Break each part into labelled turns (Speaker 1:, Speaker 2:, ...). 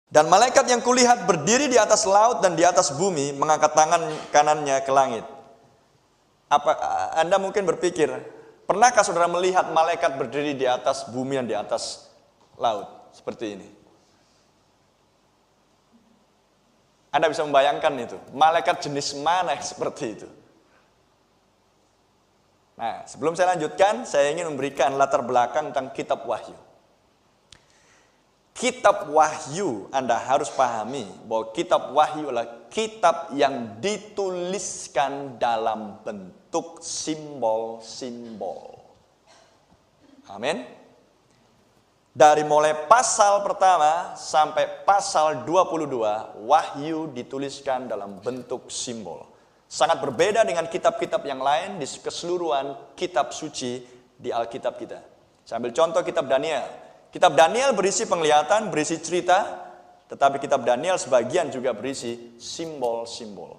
Speaker 1: Dan malaikat yang kulihat berdiri di atas laut dan di atas bumi, mengangkat tangan kanannya ke langit. Anda mungkin berpikir, pernahkah saudara melihat malaikat berdiri di atas bumi dan di atas laut seperti ini? Anda bisa membayangkan itu, malaikat jenis mana yang seperti itu? Nah, sebelum saya lanjutkan, saya ingin memberikan latar belakang tentang kitab Wahyu. Kitab Wahyu, Anda harus pahami bahwa kitab Wahyu adalah kitab yang dituliskan dalam bentuk simbol-simbol. Amin. Dari mulai pasal pertama sampai pasal 22, Wahyu dituliskan dalam bentuk simbol. Sangat berbeda dengan kitab-kitab yang lain di keseluruhan kitab suci di Alkitab kita. Saya ambil contoh kitab Daniel. Kitab Daniel berisi penglihatan, berisi cerita, tetapi kitab Daniel sebagian juga berisi simbol-simbol.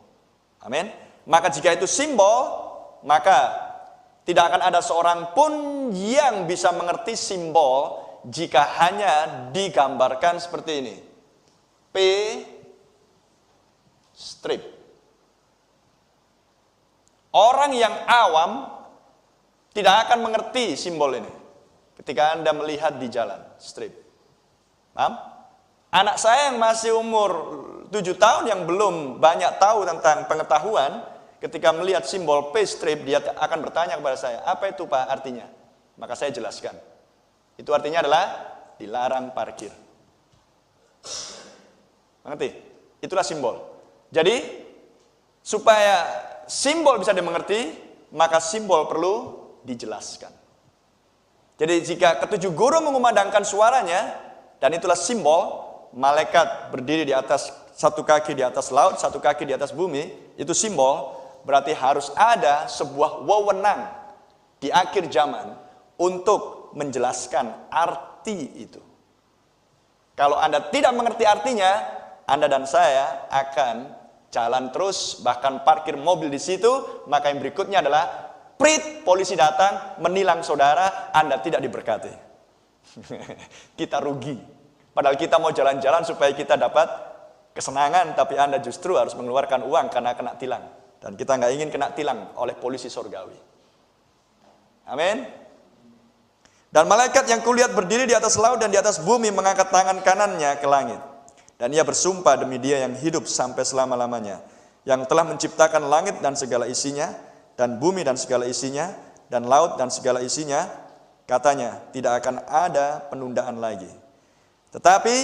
Speaker 1: Amin. Maka jika itu simbol, maka tidak akan ada seorang pun yang bisa mengerti simbol jika hanya digambarkan seperti ini. P strip. Orang yang awam tidak akan mengerti simbol ini. Ketika Anda melihat di jalan, strip. Paham? Anak saya yang masih umur 7 tahun yang belum banyak tahu tentang pengetahuan, ketika melihat simbol P strip, dia akan bertanya kepada saya, apa itu Pak artinya? Maka saya jelaskan. Itu artinya adalah dilarang parkir. Mengerti? Itulah simbol. Jadi, supaya simbol bisa dimengerti, maka simbol perlu dijelaskan. Jadi jika ketujuh guru mengumandangkan suaranya, dan itulah simbol, malaikat berdiri di atas, satu kaki di atas laut, satu kaki di atas bumi, itu simbol, berarti harus ada sebuah wewenang di akhir zaman untuk menjelaskan arti itu. Kalau Anda tidak mengerti artinya, Anda dan saya akan jalan terus, bahkan parkir mobil di situ, maka yang berikutnya adalah prit, polisi datang, menilang saudara, Anda tidak diberkati. Kita rugi. Padahal kita mau jalan-jalan supaya kita dapat kesenangan, tapi Anda justru harus mengeluarkan uang karena kena tilang. Dan kita nggak ingin kena tilang oleh polisi surgawi. Amin. Dan malaikat yang kulihat berdiri di atas laut dan di atas bumi mengangkat tangan kanannya ke langit. Dan ia bersumpah demi Dia yang hidup sampai selama-lamanya, yang telah menciptakan langit dan segala isinya, dan bumi dan segala isinya, dan laut dan segala isinya, katanya, tidak akan ada penundaan lagi. Tetapi